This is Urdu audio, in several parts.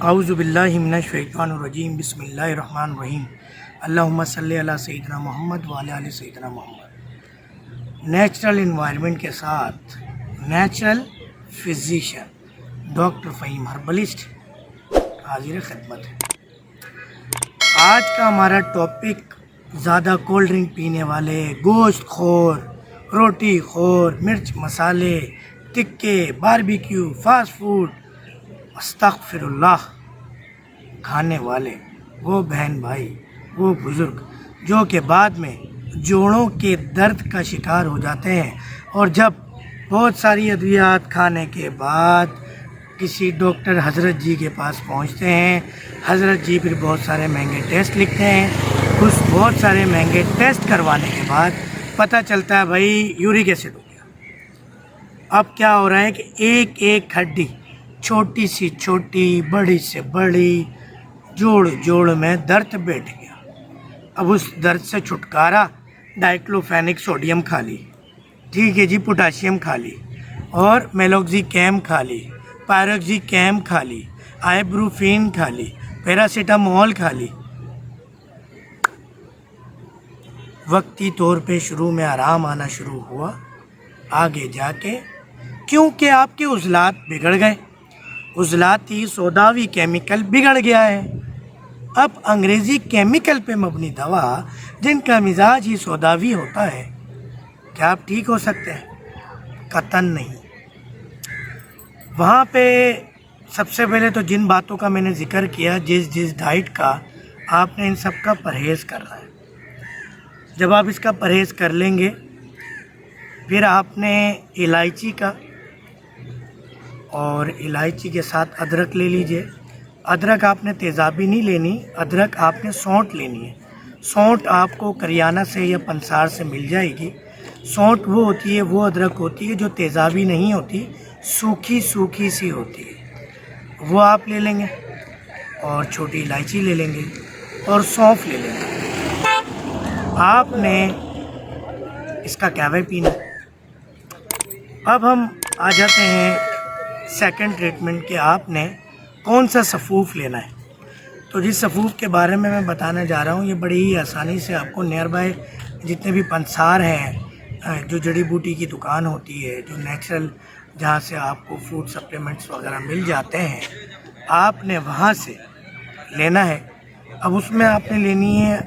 اعوذ باللہ من الشیطان الرجیم بسم اللہ الرحمن الرحیم اللہم صلی علی سیدنا محمد وعلی آل سیدنا محمد۔ نیچرل انوائرمنٹ کے ساتھ نیچرل فزیشین ڈاکٹر فہیم ہربلسٹ حاضر خدمت ہے۔ آج کا ہمارا ٹاپک زیادہ کولڈ ڈرنک پینے والے، گوشت خور، روٹی خور، مرچ مسالے، ٹکے، باربیکیو، فاسٹ فوڈ، استغفر اللہ کھانے والے وہ بہن بھائی، وہ بزرگ جو کہ بعد میں جوڑوں کے درد کا شکار ہو جاتے ہیں، اور جب بہت ساری ادویات کھانے کے بعد کسی ڈاکٹر حضرت جی کے پاس پہنچتے ہیں، حضرت جی پھر بہت سارے مہنگے ٹیسٹ لکھتے ہیں۔ اس بہت سارے مہنگے ٹیسٹ کروانے کے بعد پتہ چلتا ہے بھائی یورک ایسڈ ہو گیا۔ اب کیا ہو رہا ہے کہ ایک ایک ہڈی، چھوٹی سی چھوٹی، بڑی سے بڑی، جوڑ میں درد بیٹھ گیا۔ اب اس درد سے چھٹکارا ڈائکلوفینک سوڈیم کھا لی، ٹھیک ہے جی، پوٹاشیم کھا لی، اور میلوکزی کیم کھا لی، پائروکزی کیم کھا لی، آئبروفین کھا لی، پیراسیٹامول کھا لی۔ وقتی طور پہ شروع میں آرام آنا شروع ہوا، آگے جا کے کیونکہ آپ کے عضلات بگڑ گئے، عضلاتی سوداوی کیمیکل بگڑ گیا ہے۔ اب انگریزی کیمیکل پہ مبنی دوا جن کا مزاج ہی سوداوی ہوتا ہے، کیا آپ ٹھیک ہو سکتے ہیں؟ قطعاً نہیں۔ وہاں پہ سب سے پہلے تو جن باتوں کا میں نے ذکر کیا، جس ڈائٹ کا، آپ نے ان سب کا پرہیز کرنا ہے۔ جب آپ اس کا پرہیز کر لیں گے، پھر آپ نے الائچی کا، اور الائچی کے ساتھ ادرک لے لیجئے۔ ادرک آپ نے تیزابی نہیں لینی، ادرک آپ نے سونٹ لینی ہے۔ سونٹ آپ کو کریانہ سے یا پنسار سے مل جائے گی۔ سونٹ وہ ہوتی ہے، وہ ادرک ہوتی ہے جو تیزابی نہیں ہوتی، سوکھی سوکھی سی ہوتی ہے، وہ آپ لے لیں گے، اور چھوٹی الائچی لے لیں گے، اور سونف لے لیں گے۔ آپ نے اس کا کہوہ پینا۔ اب ہم آ جاتے ہیں سیکنڈ ٹریٹمنٹ کہ آپ نے کون سا سفوف لینا ہے۔ تو جس سفوف کے بارے میں بتانے جا رہا ہوں، یہ بڑی ہی آسانی سے آپ کو نیئر بائی جتنے بھی پنسار ہیں، جو جڑی بوٹی کی دکان ہوتی ہے، جو نیچرل، جہاں سے آپ کو فوڈ سپلیمنٹس وغیرہ مل جاتے ہیں، آپ نے وہاں سے لینا ہے۔ اب اس میں آپ نے لینی ہے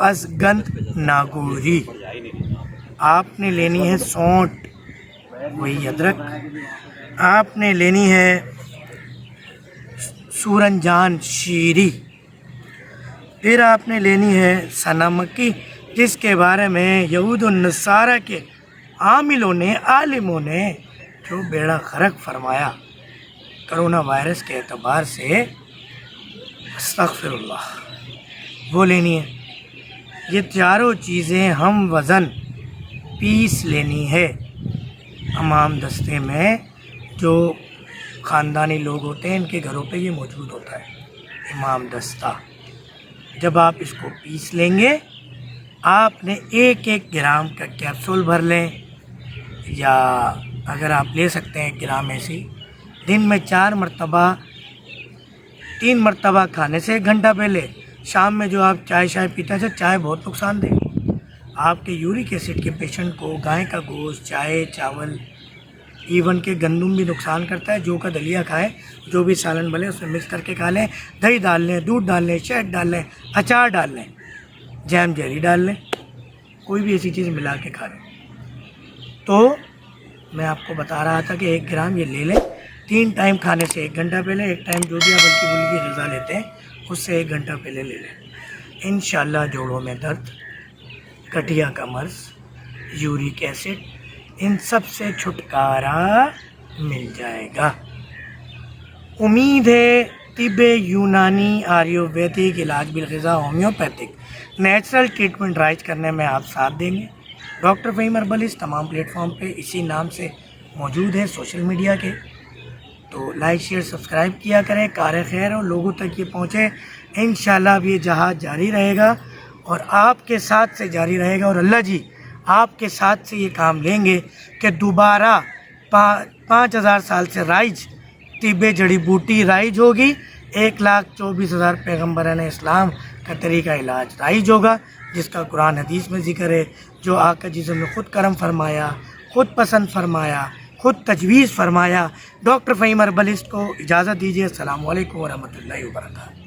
اشگند ناگوری، آپ نے لینی ہے سونٹ، وہی ادرک، آپ نے لینی ہے سورنجان شیری، پھر آپ نے لینی ہے سنا مکی، جس کے بارے میں یہود النصارہ کے عاملوں نے، عالموں نے جو بیڑا غرق فرمایا کرونا وائرس کے اعتبار سے، استغفر اللہ، وہ لینی ہے۔ یہ چاروں چیزیں ہم وزن پیس لینی ہے۔ امام دستے میں جو خاندانی لوگ ہوتے ہیں، ان کے گھروں پہ یہ موجود ہوتا ہے، امام دستہ۔ جب آپ اس کو پیس لیں گے، آپ نے 1 گرام کا کیپسول بھر لیں، یا اگر آپ لے سکتے ہیں 1 گرام ایسی، دن میں 4 مرتبہ، 3 مرتبہ کھانے سے 1 گھنٹہ پہلے، شام میں جو آپ چائے پیتے ہیں، چائے بہت نقصان دہ، آپ کے یورک ایسڈ کے پیشنٹ کو گائے کا گوشت، چائے، چاول، ایون کہ گندم بھی نقصان کرتا ہے۔ جو کا دلیا کھائیں، جو بھی سالن بنے اس میں مکس کر کے کھا لیں، دہی ڈال لیں، دودھ ڈال لیں، شہد ڈال لیں، اچار ڈال لیں، جیم جیلی ڈال لیں، کوئی بھی ایسی چیز ملا کے کھا لیں۔ تو میں آپ کو بتا رہا تھا کہ 1 گرام یہ لے لیں، 3 ٹائم کھانے سے 1 گھنٹہ پہلے، 1 ٹائم جو بھی آپ ہلکی پھلکی غذا لیتے ہیں اس سے 1 گھنٹہ پہلے لے لیں۔ انشاءاللہ جوڑوں میں درد، گٹھیا کا مرض، یورک ایسڈ، ان سب سے چھٹکارا مل جائے گا۔ امید ہے طب یونانی، آیورویدک، علاج بالغذا، ہومیوپیتھک، نیچرل ٹریٹمنٹ رائج کرنے میں آپ ساتھ دیں گے۔ ڈاکٹر فہیم ہربلسٹ تمام پلیٹ فارم پہ اسی نام سے موجود ہے، سوشل میڈیا کے۔ تو لائک، شیئر، سبسکرائب کیا کریں، کار خیر اور لوگوں تک یہ پہنچے۔ انشاءاللہ اب یہ جہاد جاری رہے گا، اور آپ کے ساتھ سے جاری رہے گا، اور اللہ جی آپ کے ساتھ سے یہ کام لیں گے کہ دوبارہ 5000 سال سے رائج طب جڑی بوٹی رائج ہوگی، 1,24,000 پیغمبران اسلام کا طریقہ علاج رائج ہوگا، جس کا قرآن حدیث میں ذکر ہے، جو آقا جسم نے خود کرم فرمایا، خود پسند فرمایا، خود تجویز فرمایا۔ ڈاکٹر فہیم اربلسٹ کو اجازت دیجیے۔ السلام علیکم ورحمۃ اللہ وبرکاتہ۔